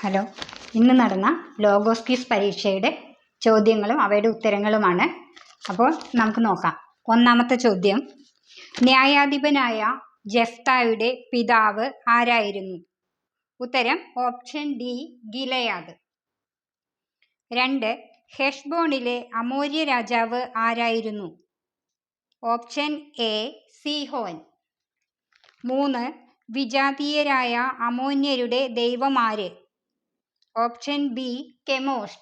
Hello, ഇന്ന് നടന്ന logos quiz പരീക്ഷയുടെ ചോദ്യങ്ങളും അവയുടെ ഉത്തരങ്ങളുമാണ്. അപ്പോൾ നമുക്ക് നോക്കാം. ഒന്നാമത്തെ ചോദ്യം, ന്യായാധിപനായ ജെഫ്തായുടെ പിതാവ് ആരായിരുന്നു? ഉത്തരം ഓപ്ഷൻ ഡി, ഗിലെയാദ്. 2. ഹെഷ്ബോണിലെ അമോര്യ രാജാവ് ആരായിരുന്നു? Option A, Sihon. 3. വിജാതീയരായ അമോന്യരുടെ ദൈവമാര്? Option B, Chemosh.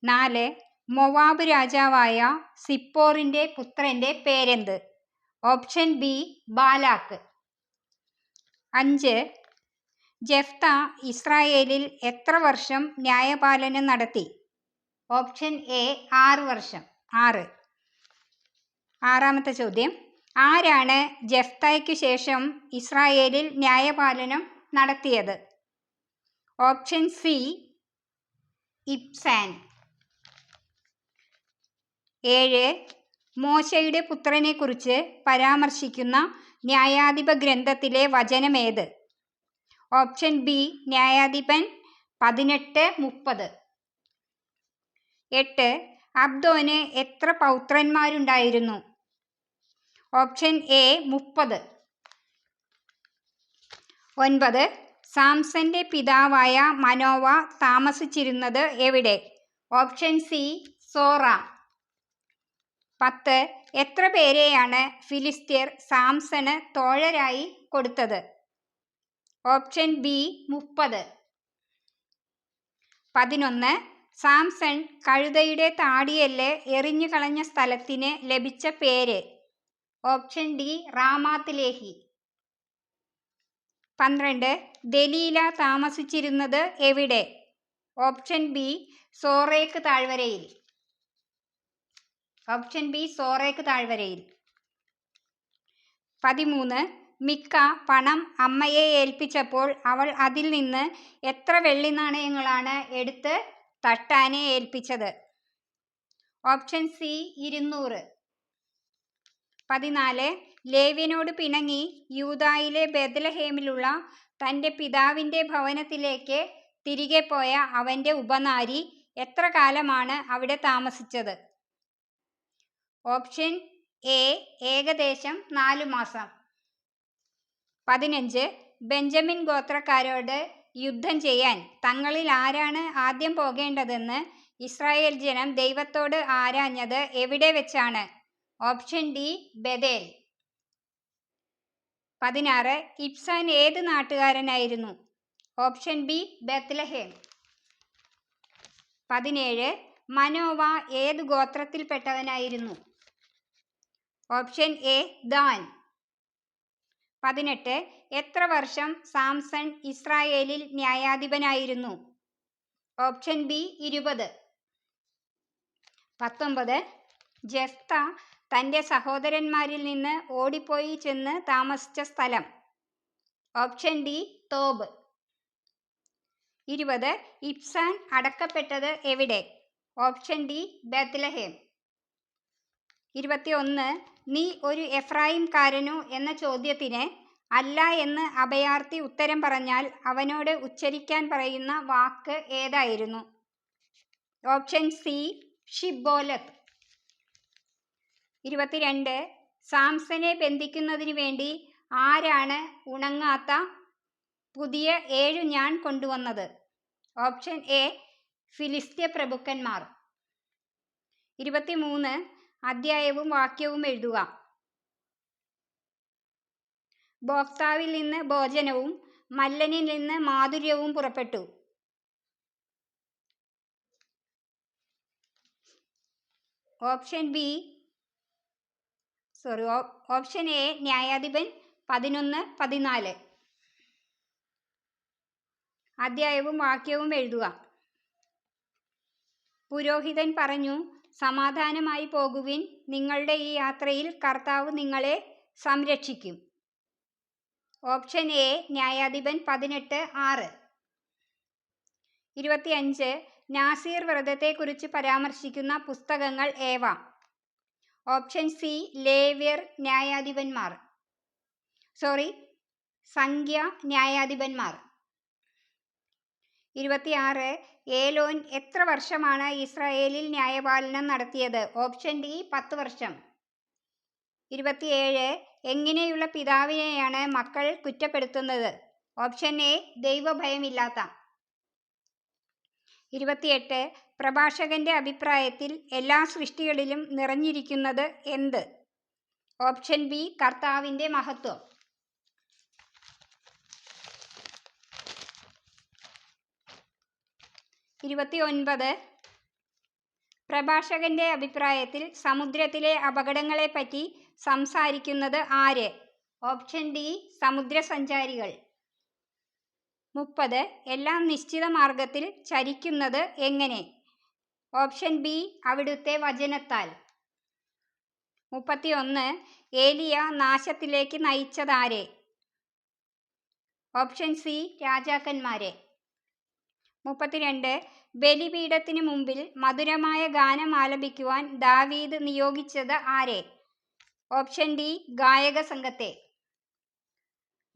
4. മൊവാബ് രാജാവായ സിപ്പോറിന്റെ പുത്രന്റെ പേരെന്ത്? Option B, Balak. 5. ജെഫ്ത ഇസ്രായേലിൽ എത്ര വർഷം ന്യായപാലനം നടത്തി? ഓപ്ഷൻ എ, 6 വർഷം. 6. ആറാമത്തെ ചോദ്യം, ആരാണ് ജെഫ്തയ്ക്കു ശേഷം ഇസ്രായേലിൽ ന്യായപാലനം നടത്തിയത്? Option C, Ibzan. 7. മോശയുടെ പുത്രനെ കുറിച്ച് പരാമർശിക്കുന്ന ന്യായാധിപ ഗ്രന്ഥത്തിലെ വചനമേത്? ഓപ്ഷൻ ബി, ന്യായാധിപൻ 18:30. 8. അബ്ദോന് എത്ര പൗത്രന്മാരുണ്ടായിരുന്നു? Option A, 30. 9. സാംസന്റെ പിതാവായ മനോവ താമസിച്ചിരുന്നത് എവിടെ? Option C, Zorah. 10. എത്ര പേരെയാണ് ഫിലിസ്ത്യർ സാംസണ് തോഴരായി കൊടുത്തത്? Option B, 30. 11. സാംസൺ കഴുതയുടെ താടിയെല്ല് എറിഞ്ഞു കളഞ്ഞ സ്ഥലത്തിന് ലഭിച്ച പേര്? Option D, റാമാത്ത് Leahy. 12. ദലീല താമസിച്ചിരുന്നത് എവിടെ? ഓപ്ഷൻ ബി, സോറേക്ക് താഴ്വരയിൽ. ഓപ്ഷൻ ബി, സോറേക്ക് താഴ്വരയിൽ. 13. മിക്ക പണം അമ്മയെ ഏൽപ്പിച്ചപ്പോൾ അവൾ അതിൽ നിന്ന് എത്ര വെള്ളി നാണയങ്ങളാണ് എടുത്ത് തട്ടാനെ ഏൽപ്പിച്ചത്? Option C, 200. 14. ലേവ്യനോട് പിണങ്ങി യൂദായിലെ ബേത്ലഹേമിലുള്ള തന്റെ പിതാവിന്റെ ഭവനത്തിലേക്ക് തിരികെ പോയ അവന്റെ ഉപനാരി എത്ര കാലമാണ് അവിടെ താമസിച്ചത്? ഓപ്ഷൻ എ, ഏകദേശം 4 മാസം. 15. ബെഞ്ചമിൻ ഗോത്രക്കാരോട് യുദ്ധം ചെയ്യാൻ തങ്ങളിൽ ആരാണ് ആദ്യം പോകേണ്ടതെന്ന് ഇസ്രായേൽ ജനം ദൈവത്തോട് ആരാഞ്ഞത് എവിടെ വെച്ചാണ്? Option D, Bethel. 16. ഇബ്സാൻ ഏത് നാട്ടുകാരനായിരുന്നു? Option B, Bethlehem. 17. മനോവ ഏത് ഗോത്രത്തിൽപ്പെട്ടവനായിരുന്നു? Option A, than. 18. എത്ര വർഷം സാംസൺ ഇസ്രായേലിൽ ന്യായാധിപനായിരുന്നു? Option B, 20. 19. ജെഫ്ത തന്റെ സഹോദരന്മാരിൽ നിന്ന് ഓടിപ്പോയി ചെന്ന് താമസിച്ച സ്ഥലം? Option D, Tob. 20. ഇബ്സാൻ അടക്കപ്പെട്ടത് എവിടെ? Option D, Bethlehem. 21. നീ ഒരു എഫ്രായിംകാരനോ എന്ന ചോദ്യത്തിന് അല്ല എന്ന് അഭയാർത്ഥി ഉത്തരം പറഞ്ഞാൽ അവനോട് ഉച്ചരിക്കാൻ പറയുന്ന വാക്ക് ഏതായിരുന്നു? Option C, ഷിബ്ബോലത്ത്. 22. സാംസനെ ബന്ധിക്കുന്നതിന് വേണ്ടി ആരാണ് ഉണങ്ങാത്ത പുതിയ 7 ഞാൺ കൊണ്ടുവന്നത്? ഓപ്ഷൻ എ, ഫിലിസ്ത്യ പ്രഭുക്കന്മാർ. 23. അധ്യായവും വാക്യവും എഴുതുക. ഭോക്താവിൽ നിന്ന് ഭോജനവും മല്ലനിൽ നിന്ന് മാധുര്യവും പുറപ്പെട്ടു. ഓപ്ഷൻ എ, ന്യായാധിപൻ 11:14. അധ്യായവും വാക്യവും എഴുതുക. പുരോഹിതൻ പറഞ്ഞു, സമാധാനമായി പോകുവിൻ, നിങ്ങളുടെ ഈ യാത്രയിൽ കർത്താവ് നിങ്ങളെ സംരക്ഷിക്കും. ഓപ്ഷൻ എ, ന്യായാധിപൻ 18:6. 25. നാസീർ വ്രതത്തെക്കുറിച്ച് പരാമർശിക്കുന്ന പുസ്തകങ്ങൾ ഏവ? ഓപ്ഷൻ സി, ലേവ്യർ, 26. ഏലോൻ എത്ര വർഷമാണ് ഇസ്രായേലിൽ ന്യായപാലനം നടത്തിയത്? ഓപ്ഷൻ ഡി 10 വർഷം. 27. എങ്ങനെയുള്ള പിതാവിനെയാണ് മക്കൾ കുറ്റപ്പെടുത്തുന്നത്? ഓപ്ഷൻ എ ദൈവഭയമില്ലാത്ത. 28. പ്രഭാഷകന്റെ അഭിപ്രായത്തിൽ എല്ലാ സൃഷ്ടികളിലും നിറഞ്ഞിരിക്കുന്നത് എന്ത്? ഓപ്ഷൻ ബി കർത്താവിന്റെ മഹത്വം. 29. പ്രഭാഷകന്റെ അഭിപ്രായത്തിൽ സമുദ്രത്തിലെ അപകടങ്ങളെപ്പറ്റി സംസാരിക്കുന്നത് ആര്? ഓപ്ഷൻ ഡി സമുദ്രസഞ്ചാരികൾ. 30. എല്ലാം നിശ്ചിത മാർഗത്തിൽ ചരിക്കുന്നത് എങ്ങനെ? ഓപ്ഷൻ ബി അവിടുത്തെ വചനത്താൽ. 31. ഏലിയ നാശത്തിലേക്ക് നയിച്ചതാരെ? ഓപ്ഷൻ സി രാജാക്കന്മാരെ. 32. ബലിപീഠത്തിന് മുമ്പിൽ മധുരമായ ഗാനം ആലപിക്കുവാൻ ദാവീദ് നിയോഗിച്ചത് ആരെ? ഓപ്ഷൻ ഡി ഗായക സംഘത്തെ.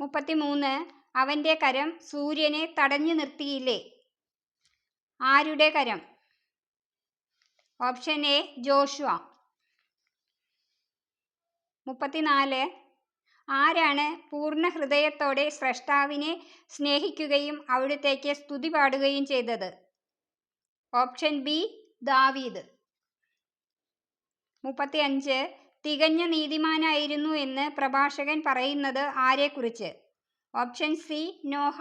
33. അവന്റെ കരം സൂര്യനെ തടഞ്ഞു നിർത്തിയില്ലേ? ആരുടെ കരം? Option A Joshua. 34. ആരാണ് പൂർണ്ണ ഹൃദയത്തോടെ സ്രഷ്ടാവിനെ സ്നേഹിക്കുകയും അവിടുത്തേക്ക് സ്തുതി പാടുകയും ചെയ്തത്? ഓപ്ഷൻ ബി ദാവീദ്. 35. തികഞ്ഞ നീതിമാനായിരുന്നു എന്ന് പ്രഭാഷകൻ പറയുന്നത് ആരെക്കുറിച്ച്? Option C Noah.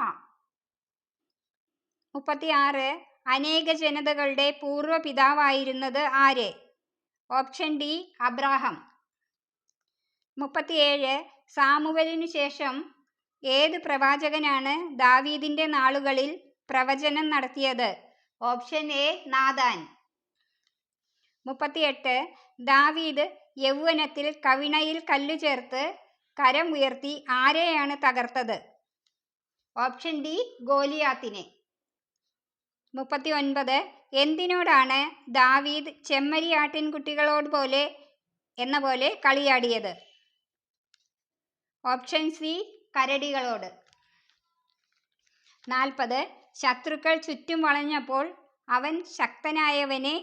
36. അനേക ജനതകളുടെ പൂർവ്വ പിതാവായിരുന്നത് ആര്? Option D Abraham. 37. സാമുവേലിനു ശേഷം ഏത് പ്രവാചകനാണ് ദാവീദിന്റെ നാളുകളിൽ പ്രവചനം നടത്തിയത്? Option A Nathan. 38. ദാവീദ് യൗവനത്തിൽ കവിണയിൽ കല്ലു ചേർത്ത് കരം ഉയർത്തി ആരെയാണ് തകർത്തത്? Option D ഗോലിയാത്തിനെ. 39. എന്തിനോടാണ് ദാവീദ് ചെമ്മരിയാട്ടിൻകുട്ടികളോട് എന്ന പോലെ കളിയാടിയത്? Option C കരടികളോട്. 40. ശത്രുക്കൾ ചുറ്റും വളഞ്ഞപ്പോൾ അവൻ ശക്തനായവനെ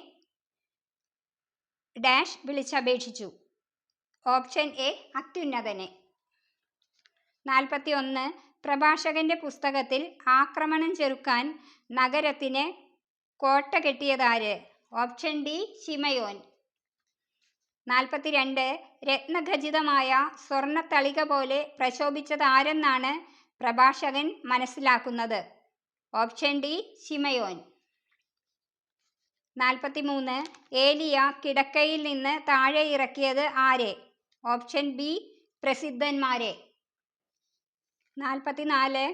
ഡാഷ് വിളിച്ചപേക്ഷിച്ചു. ഓപ്ഷൻ എ അത്യുന്നതനെ. 41. പ്രഭാഷകന്റെ പുസ്തകത്തിൽ ആക്രമണം ചെറുക്കാൻ നഗരത്തിന് കോട്ട കെട്ടിയതാര്? Option D ശിമയോൻ. 42. രത്നഖചിതമായ സ്വർണ്ണത്തളിക പോലെ പ്രശോഭിച്ചതാരെന്നാണ് പ്രഭാഷകൻ മനസ്സിലാക്കുന്നത്? Option D ശിമയോൻ. 43. ഏലിയ കിടക്കയിൽ നിന്ന് താഴെ ഇറക്കിയത് ആരെ? ഓപ്ഷൻ ബി പ്രസിദ്ധന്മാരെ. 44.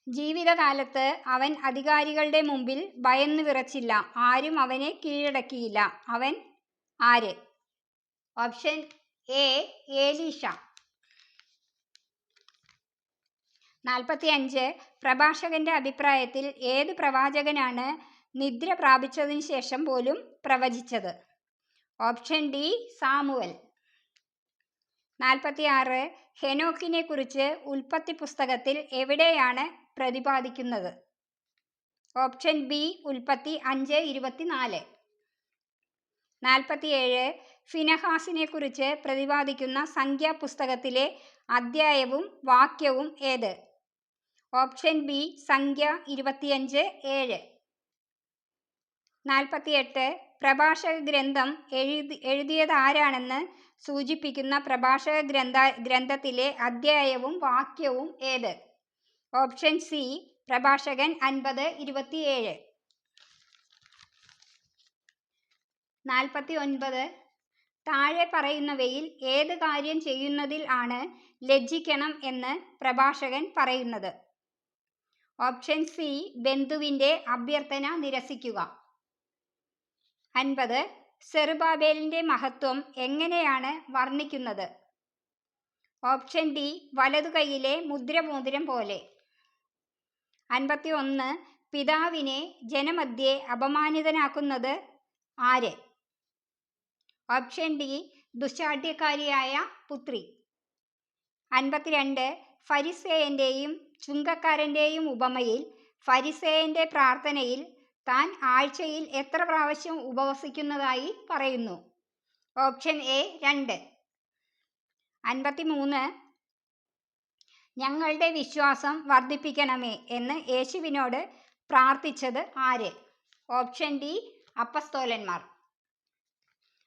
ജീവിതകാലത്ത് അവൻ അധികാരികളുടെ മുമ്പിൽ ഭയന്നു വിറച്ചില്ല, ആരും അവനെ കീഴടക്കിയില്ല. അവൻ ആര്? Option A Elisha. 45. പ്രഭാഷകന്റെ അഭിപ്രായത്തിൽ ഏത് പ്രവാചകനാണ് നിദ്ര പ്രാപിച്ചതിനു ശേഷം പോലും പ്രവചിച്ചത്? Option D Samuel. 46. ഹെനോക്കിനെ കുറിച്ച് ഉൽപ്പത്തി പുസ്തകത്തിൽ എവിടെയാണ് പ്രതിപാദിക്കുന്നത്? ഓപ്ഷൻ ബി ഉൽപ്പത്തി 5:24. 47. ഫിനെഹാസിനെ കുറിച്ച് പ്രതിപാദിക്കുന്ന സംഖ്യാപുസ്തകത്തിലെ അധ്യായവും വാക്യവും ഏത്? ഓപ്ഷൻ ബി സംഖ്യ 25:7. 48. പ്രഭാഷക ഗ്രന്ഥം എഴുതിയതാരാണെന്ന് സൂചിപ്പിക്കുന്ന പ്രഭാഷക ഗ്രന്ഥത്തിലെ അധ്യായവും വാക്യവും ഏത്? ഓപ്ഷൻ സി പ്രഭാഷകൻ 50:27. 49. താഴെ പറയുന്നവയിൽ ഏത് കാര്യം ചെയ്യുന്നതിൽ ആണ് ലജ്ജിക്കണം എന്ന് പ്രഭാഷകൻ പറയുന്നത്? ഓപ്ഷൻ സി ബന്ധുവിന്റെ അഭ്യർത്ഥന നിരസിക്കുക. 50. സെറുബാബേലിന്റെ മഹത്വം എങ്ങനെയാണ് വർണ്ണിക്കുന്നത്? ഓപ്ഷൻ ഡി വലതുകൈയിലെ മുദ്രമോതിരം പോലെ. 51. പിതാവിനെ ജനമധ്യേ അപമാനിതനാക്കുന്നത് ആര്? ഓപ്ഷൻ ഡി ദുശ്ശാഠ്യക്കാരിയായ പുത്രി. 52. ഫരിസേയന്റെയും ചുങ്കക്കാരന്റെയും ഉപമയിൽ ഫരിസേയന്റെ പ്രാർത്ഥനയിൽ താൻ ആഴ്ചയിൽ എത്ര പ്രാവശ്യം ഉപവസിക്കുന്നതായി പറയുന്നു? Option A 2. 53. ഞങ്ങളുടെ വിശ്വാസം വർദ്ധിപ്പിക്കണമേ എന്ന് യേശുവിനോട് പ്രാർത്ഥിച്ചത് ആര്? Option D അപ്പസ്തോലന്മാർ.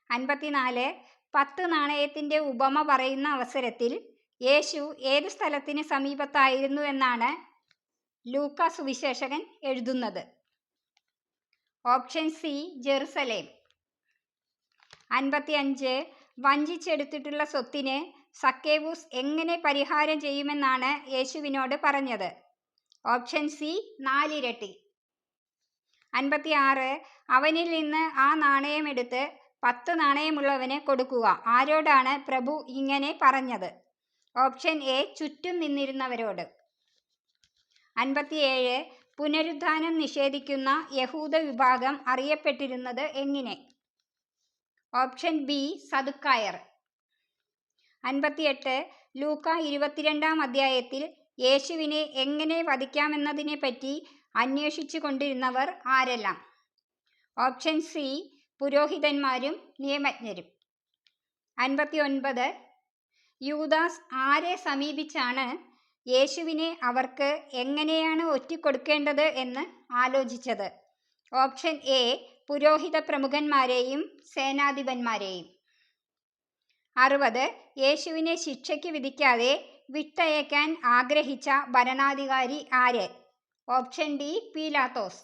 54. 10 നാണയത്തിൻ്റെ ഉപമ പറയുന്ന അവസരത്തിൽ യേശു ഏത് സ്ഥലത്തിന് സമീപത്തായിരുന്നു എന്നാണ് ലൂക്കാ സുവിശേഷകൻ എഴുതുന്നത്? Option C Jerusalem. 55. വഞ്ചിച്ചെടുത്തിട്ടുള്ള സ്വത്തിന് സക്കേവൂസ് എങ്ങനെ പരിഹാരം ചെയ്യുമെന്നാണ് യേശുവിനോട് പറഞ്ഞത്? ഓപ്ഷൻ സി 4 ഇരട്ടി. 56. അവനിൽ നിന്ന് ആ നാണയമെടുത്ത് 10 നാണയമുള്ളവന് കൊടുക്കുക. ആരോടാണ് പ്രഭു ഇങ്ങനെ പറഞ്ഞത്? ഓപ്ഷൻ എ ചുറ്റും നിന്നിരുന്നവരോട്. 57. പുനരുത്ഥാനം നിഷേധിക്കുന്ന യഹൂദ വിഭാഗം അറിയപ്പെട്ടിരുന്നത് എങ്ങനെ? ഓപ്ഷൻ ബി സദുക്കായർ. 58. ലൂക്കാ 22-ാം അധ്യായത്തിൽ യേശുവിനെ എങ്ങനെ വധിക്കാമെന്നതിനെപ്പറ്റി അന്വേഷിച്ചു കൊണ്ടിരുന്നവർ ആരെല്ലാം? ഓപ്ഷൻ സി പുരോഹിതന്മാരും നിയമജ്ഞരും. 59. യൂദാസ് ആരെ സമീപിച്ചാണ് യേശുവിനെ അവർക്ക് എങ്ങനെയാണ് ഒറ്റിക്കൊടുക്കേണ്ടത് എന്ന് ആലോചിച്ചത്? ഓപ്ഷൻ എ പുരോഹിത പ്രമുഖന്മാരെയും സേനാധിപന്മാരെയും. 60. യേശുവിനെ ശിക്ഷയ്ക്ക് വിധിക്കാതെ വിട്ടയക്കാൻ ആഗ്രഹിച്ച ഭരണാധികാരി ആര്? ഓപ്ഷൻ ഡി പീലാത്തോസ്.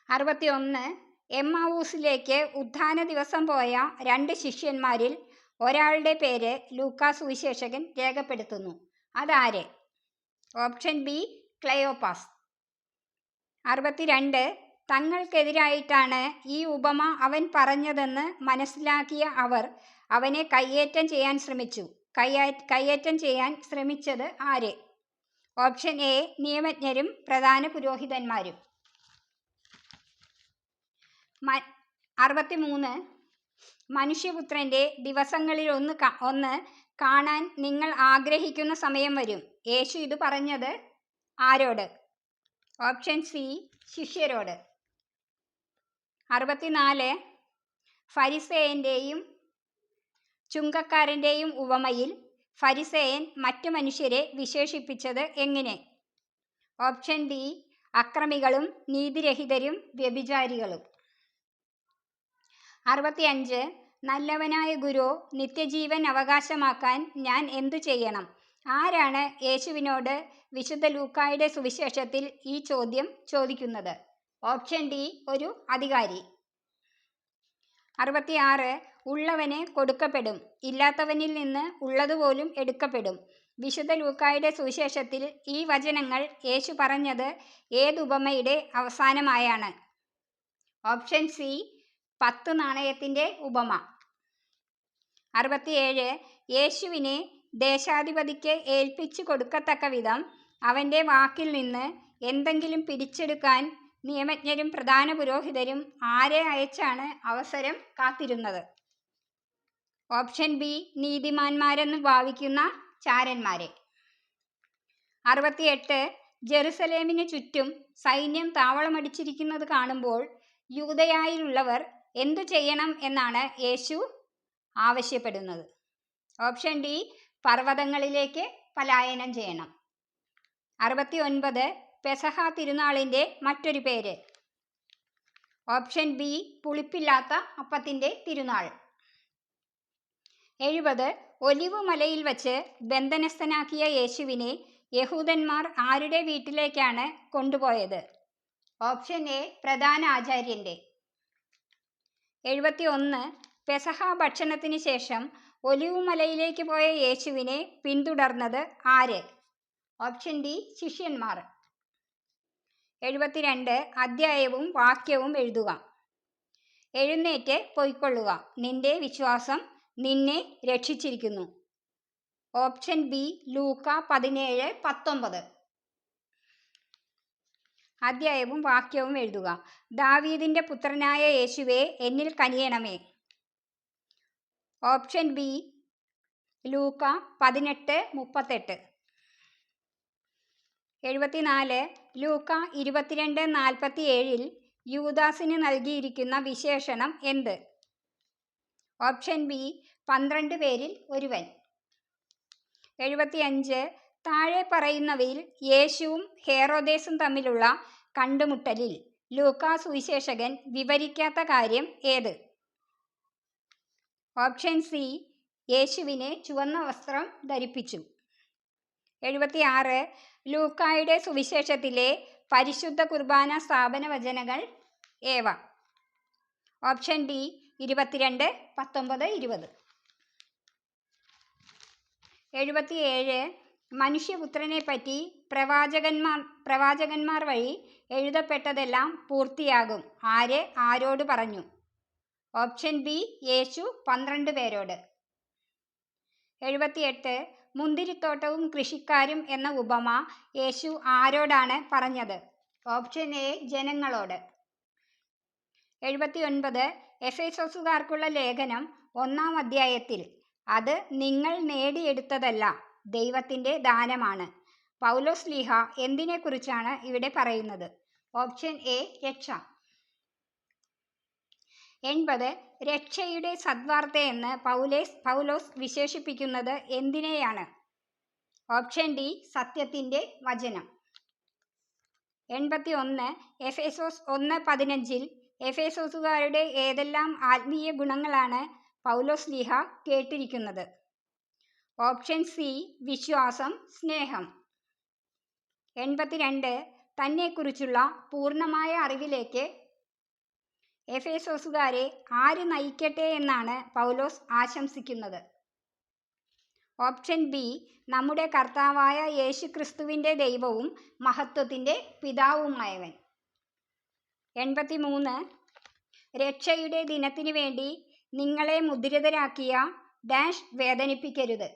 61. എമ്മാവൂസിലേക്ക് ഉത്ഥാന ദിവസം പോയ 2 ശിഷ്യന്മാരിൽ ഒരാളുടെ പേര് ലൂക്കാ സുവിശേഷകൻ രേഖപ്പെടുത്തുന്നു. അതാര്? Option B ക്ലെയോപ്പാസ്. 62. തങ്ങൾക്കെതിരായിട്ടാണ് ഈ ഉപമ അവൻ പറഞ്ഞതെന്ന് മനസ്സിലാക്കിയ അവർ അവനെ കയ്യേറ്റം ചെയ്യാൻ ശ്രമിച്ചു. കയ്യേറ്റം ചെയ്യാൻ ശ്രമിച്ചത് ആര്? ഓപ്ഷൻ എ നിയമജ്ഞരും പ്രധാന പുരോഹിതന്മാരും. 63. മനുഷ്യപുത്രൻ്റെ ദിവസങ്ങളിൽ ഒന്ന് കാണാൻ നിങ്ങൾ ആഗ്രഹിക്കുന്ന സമയം വരും. യേശു ഇത് പറഞ്ഞത് ആരോട്? Option C ശിഷ്യരോട്. 64. ഫരിസേയൻ്റെയും ചുങ്കക്കാരൻ്റെയും ഉപമയിൽ ഫരിസേയൻ മറ്റു മനുഷ്യരെ വിശേഷിപ്പിച്ചത് എങ്ങനെ? ഓപ്ഷൻ ഡി അക്രമികളും നീതിരഹിതരും വ്യഭിചാരികളും. 65. നല്ലവനായ ഗുരു, നിത്യജീവൻ അവകാശമാക്കാൻ ഞാൻ എന്തു ചെയ്യണം? ആരാണ് യേശുവിനോട് വിശുദ്ധ ലൂക്കായുടെ സുവിശേഷത്തിൽ ഈ ചോദ്യം ചോദിക്കുന്നത്? ഓപ്ഷൻ ഡി ഒരു അധികാരി. 66. ഉള്ളവന് കൊടുക്കപ്പെടും, ഇല്ലാത്തവനിൽ നിന്ന് ഉള്ളതുപോലും എടുക്കപ്പെടും. വിശുദ്ധ ലൂക്കായുടെ സുവിശേഷത്തിൽ ഈ വചനങ്ങൾ യേശു പറഞ്ഞത് ഏതുപമയുടെ അവസാനമായാണ്? ഓപ്ഷൻ സി 10 നാണയത്തിൻ്റെ ഉപമ. 67. യേശുവിനെ ദേശാധിപതിക്ക് ഏൽപ്പിച്ചു കൊടുക്കത്തക്ക വിധം അവൻ്റെ വാക്കിൽ നിന്ന് എന്തെങ്കിലും പിടിച്ചെടുക്കാൻ നിയമജ്ഞരും പ്രധാന പുരോഹിതരും ആരെ അയച്ചാണ് അവസരം കാത്തിരുന്നത്? Option B നീതിമാന്മാരെന്ന് ഭാവിക്കുന്ന ചാരന്മാരെ. 68. ജെറുസലേമിന് ചുറ്റും സൈന്യം താവളമടിച്ചിരിക്കുന്നത് കാണുമ്പോൾ യൂദയായിലുള്ളവർ എന്തു ചെയ്യണം എന്നാണ് യേശു ആവശ്യപ്പെടുന്നത്? ഓപ്ഷൻ ഡി പർവ്വതങ്ങളിലേക്ക് പലായനം ചെയ്യണം. 69. പെസഹ തിരുനാളിൻ്റെ മറ്റൊരു പേര്? ഓപ്ഷൻ ബി പുളിപ്പില്ലാത്ത അപ്പത്തിൻ്റെ തിരുനാൾ. 70. ഒലിവ് മലയിൽ വച്ച് ബന്ധനസ്ഥനാക്കിയ യേശുവിനെ യഹൂദന്മാർ ആരുടെ വീട്ടിലേക്കാണ് കൊണ്ടുപോയത്? ഓപ്ഷൻ എ പ്രധാന ആചാര്യൻ്റെ. 71. പെസഹ ഭക്ഷണത്തിന് ശേഷം ഒലിവ് മലയിലേക്ക് പോയ യേശുവിനെ പിന്തുടർന്നത് ആര്? ഓപ്ഷൻ ഡി ശിഷ്യന്മാർ. 72. അധ്യായവും വാക്യവും എഴുതുക. എഴുന്നേറ്റ് പൊയ്ക്കൊള്ളുക, നിന്റെ വിശ്വാസം നിന്നെ രക്ഷിച്ചിരിക്കുന്നു. ഓപ്ഷൻ ബി ലൂക്ക 17:19. അധ്യായവും വാക്യവും എഴുതുക. ദാവീദിൻ്റെ പുത്രനായ യേശുവേ, എന്നിൽ കനിയണമേ. ഓപ്ഷൻ ബി ലൂക്ക 18:38. 74. ലൂക്ക 22:47 യൂദാസിന് നൽകിയിരിക്കുന്ന വിശേഷണം എന്ത്? ഓപ്ഷൻ ബി 12 പേരിൽ ഒരുവൻ. 75. താഴെ പറയുന്നവയിൽ യേശുവും ഹേറോദേസും തമ്മിലുള്ള കണ്ടുമുട്ടലിൽ ലൂക്കാ സുവിശേഷകൻ വിവരിക്കാത്ത കാര്യം ഏത്? ഓപ്ഷൻ സി യേശുവിനെ ചുവന്ന വസ്ത്രം ധരിപ്പിച്ചു. 76. ലൂക്കായുടെ സുവിശേഷത്തിലെ പരിശുദ്ധ കുർബാന സ്ഥാപന വചനങ്ങൾ ഏവ? Option D 22, 19, 20. 77. മനുഷ്യപുത്രനെ പറ്റി പ്രവാചകന്മാർ വഴി എഴുതപ്പെട്ടതെല്ലാം പൂർത്തിയാകും. ആര് ആരോട് പറഞ്ഞു? ഓപ്ഷൻ ബി യേശു 12 പേരോട്. 78. മുന്തിരിത്തോട്ടവും കൃഷിക്കാരും എന്ന ഉപമ യേശു ആരോടാണ് പറഞ്ഞത്? ഓപ്ഷൻ എ ജനങ്ങളോട്. 79. എഫേസോസുകാർക്കുള്ള ലേഖനം 1-ാം അധ്യായത്തിൽ അത് നിങ്ങൾ നേടിയെടുത്തതല്ല, ദൈവത്തിൻ്റെ ദാനമാണ്, പൗലോസ്ലീഹ എന്തിനെക്കുറിച്ചാണ് ഇവിടെ പറയുന്നത്? ഓപ്ഷൻ എ രക്ഷ. 80. രക്ഷയുടെ സദ്വാർത്തയെന്ന് പൗലോസ് വിശേഷിപ്പിക്കുന്നത് എന്തിനെയാണ്? ഓപ്ഷൻ ഡി സത്യത്തിൻ്റെ വചനം. 81. എഫേസോസ് 1:15 എഫേസോസുകാരുടെ ഏതെല്ലാം ആത്മീയ ഗുണങ്ങളാണ് പൗലോസ്ലീഹ കേട്ടിരിക്കുന്നത്? ഓപ്ഷൻ സി വിശ്വാസം, സ്നേഹം. 82. തന്നെക്കുറിച്ചുള്ള പൂർണ്ണമായ അറിവിലേക്ക് എഫേസോസുകാരെ ആര് നയിക്കട്ടെ എന്നാണ് പൗലോസ് ആശംസിക്കുന്നത്? ഓപ്ഷൻ ബി നമ്മുടെ കർത്താവായ യേശു ക്രിസ്തുവിൻ്റെ ദൈവവും മഹത്വത്തിൻ്റെ പിതാവുമായവൻ. 83. രക്ഷയുടെ ദിനത്തിനു വേണ്ടി നിങ്ങളെ മുദ്രിതരാക്കിയ ഡാഷ് വേദനിപ്പിക്കരുത്.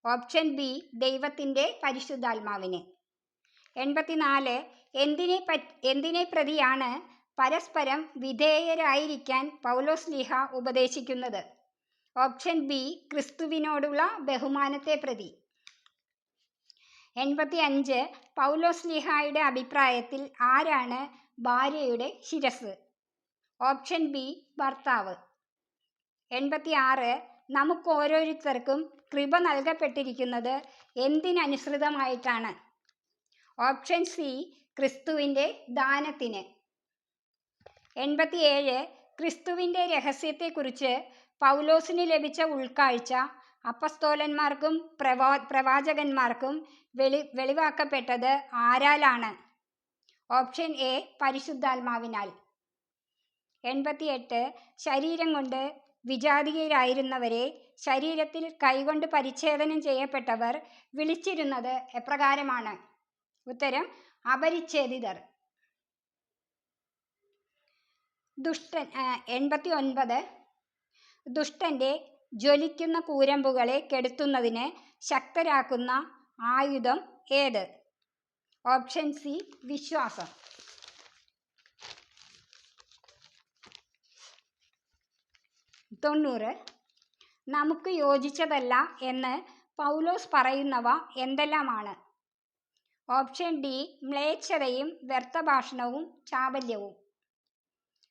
ഓപ്ഷൻ ബി ദൈവത്തിൻ്റെ പരിശുദ്ധാത്മാവിനെ. 84. എന്തിനെ പ്രതിയാണ് പരസ്പരം വിധേയരായിരിക്കാൻ പൗലോസ്ലീഹ ഉപദേശിക്കുന്നത്? ഓപ്ഷൻ ബി ക്രിസ്തുവിനോടുള്ള ബഹുമാനത്തെ പ്രതി. 85. പൗലോസ്ലീഹായുടെ അഭിപ്രായത്തിൽ ആരാണ് ഭാര്യയുടെ ശിരസ്? ഓപ്ഷൻ ബി ഭർത്താവ്. 86. നമുക്ക് ഓരോരുത്തർക്കും കൃപ നൽകപ്പെട്ടിരിക്കുന്നത് എന്തിനനുസൃതമായിട്ടാണ്? ഓപ്ഷൻ സി ക്രിസ്തുവിൻ്റെ ദാനത്തിന്. 87. ക്രിസ്തുവിൻ്റെ രഹസ്യത്തെക്കുറിച്ച് പൗലോസിന് ലഭിച്ച ഉൾക്കാഴ്ച അപ്പസ്തോലന്മാർക്കും പ്രവാചകന്മാർക്കും വെളിവാക്കപ്പെട്ടത് ആരാലാണ്? ഓപ്ഷൻ എ പരിശുദ്ധാത്മാവിനാൽ. 88. ശരീരം കൊണ്ട് വിജാതീയരായിരുന്നവരെ ശരീരത്തിൽ കൈകൊണ്ട് പരിച്ഛേദനം ചെയ്യപ്പെട്ടവർ വിളിച്ചിരുന്നത് എപ്രകാരമാണ്? ഉത്തരം അപരിച്ഛേദിതർ. 89. ദുഷ്ടൻ്റെ ജ്വലിക്കുന്ന കൂരമ്പുകളെ കെടുത്തുന്നതിന് ശക്തരാക്കുന്ന ആയുധം ഏത്? ഓപ്ഷൻ സി വിശ്വാസം. 90. നമുക്ക് യോജിച്ചതല്ല എന്ന് പൗലോസ് പറയുന്നവ എന്തെല്ലാമാണ്? ഓപ്ഷൻ ഡി മ്ലേച്ഛതയും വ്യർത്ഥഭാഷണവും ചാബല്യവും.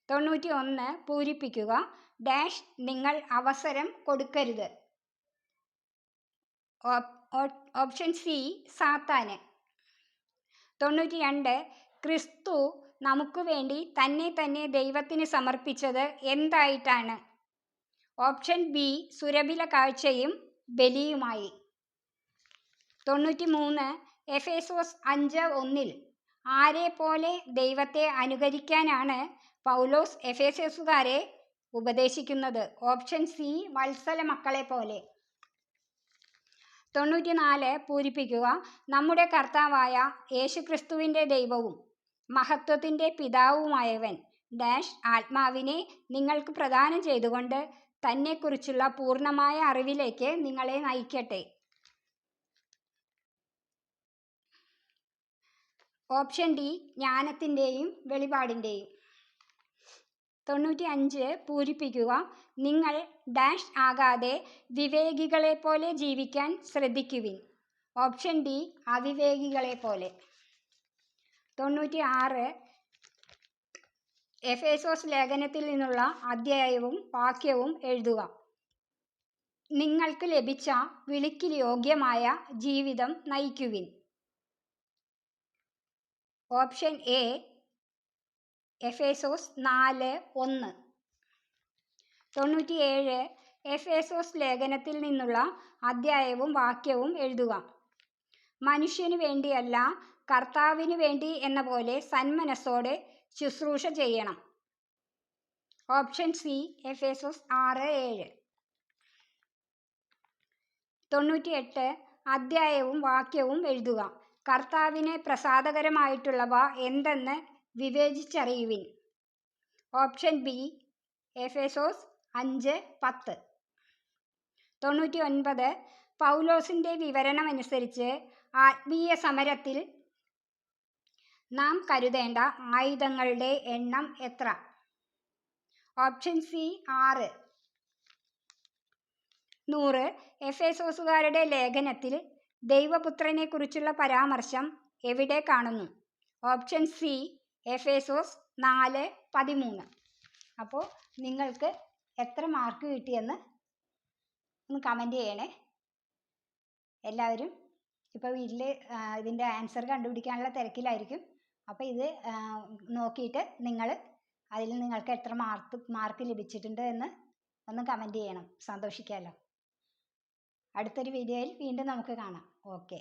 91. പൂരിപ്പിക്കുക ഡാഷ് നിങ്ങൾ അവസരം കൊടുക്കരുത്. ഓപ്ഷൻ സി സാത്താന്. 92. ക്രിസ്തു നമുക്ക് വേണ്ടി തന്നെ ദൈവത്തിന് സമർപ്പിച്ചത് എന്തായിട്ടാണ്? ഓപ്ഷൻ ബി സുരഭില കാഴ്ചയും ബലിയുമായി. 93. എഫേസോസ് 5:1 ആരെ പോലെ ദൈവത്തെ അനുകരിക്കാനാണ് പൗലോസ് എഫേസോസുകാരെ ഉപദേശിക്കുന്നത്? ഓപ്ഷൻ സി വത്സല മക്കളെ പോലെ. 94. പൂരിപ്പിക്കുക നമ്മുടെ കർത്താവായ യേശുക്രിസ്തുവിൻ്റെ ദൈവവും മഹത്വത്തിൻ്റെ പിതാവുമായവൻ ഡാഷ് ആത്മാവിനെ നിങ്ങൾക്ക് പ്രദാനം ചെയ്തുകൊണ്ട് തന്നെക്കുറിച്ചുള്ള പൂർണ്ണമായ അറിവിലേക്ക് നിങ്ങളെ നയിക്കട്ടെ. Option D ജ്ഞാനത്തിൻ്റെയും വെളിപാടിൻ്റെയും. 95. പൂരിപ്പിക്കുക നിങ്ങൾ ഡാഷ് ആകാതെ വിവേകികളെ പോലെ ജീവിക്കാൻ ശ്രദ്ധിക്കുവിൻ. ഓപ്ഷൻ ഡി അവിവേകികളെ പോലെ. 96 എഫേസോസ് ലേഖനത്തിൽ നിന്നുള്ള അധ്യായവും വാക്യവും എഴുതുക. നിങ്ങൾക്ക് ലഭിച്ച വിളിക്ക് യോഗ്യമായ ജീവിതം നയിക്കുവിൻ. Option A Ephesus 4:1. 97 എഫേസോസ് ലേഖനത്തിൽ നിന്നുള്ള അധ്യായവും വാക്യവും എഴുതുക. മനുഷ്യനു വേണ്ടിയല്ല, കർത്താവിനു വേണ്ടി എന്ന പോലെ സന്മനസ്സോടെ ശുശ്രൂഷ ചെയ്യണം. Option C Ephesus 6:7. 98 അധ്യായവും വാക്യവും എഴുതുക. കർത്താവിന് പ്രസാദകരമായിട്ടുള്ളവ എന്തെന്ന് വിവേചിച്ചറിയുവിൻ. Option B Ephesus 5:10. 99 പൗലോസിന്റെ വിവരണമനുസരിച്ച് ആത്മീയ സമരത്തിൽ നാം കരുതേണ്ട ആയുധങ്ങളുടെ എണ്ണം എത്ര? Option C 6. 100 എഫേസോസുകാരുടെ ലേഖനത്തിൽ ദൈവപുത്രനെ കുറിച്ചുള്ള പരാമർശം എവിടെ കാണുന്നു? Option C Ephesus 4:13. അപ്പോൾ നിങ്ങൾക്ക് എത്ര മാർക്ക് കിട്ടിയെന്ന് ഒന്ന് കമൻറ്റ് ചെയ്യണേ. എല്ലാവരും ഇപ്പോൾ വീട്ടിൽ ഇതിൻ്റെ ആൻസർ കണ്ടുപിടിക്കാനുള്ള തിരക്കിലായിരിക്കും. അപ്പോൾ ഇത് നോക്കിയിട്ട് അതിൽ നിങ്ങൾക്ക് എത്ര മാർക്ക് ലഭിച്ചിട്ടുണ്ട് എന്ന് ഒന്ന് കമൻറ്റ് ചെയ്യണം. സന്തോഷിക്കാമല്ലോ. അടുത്തൊരു വീഡിയോയിൽ വീണ്ടും നമുക്ക് കാണാം. ഓക്കെ.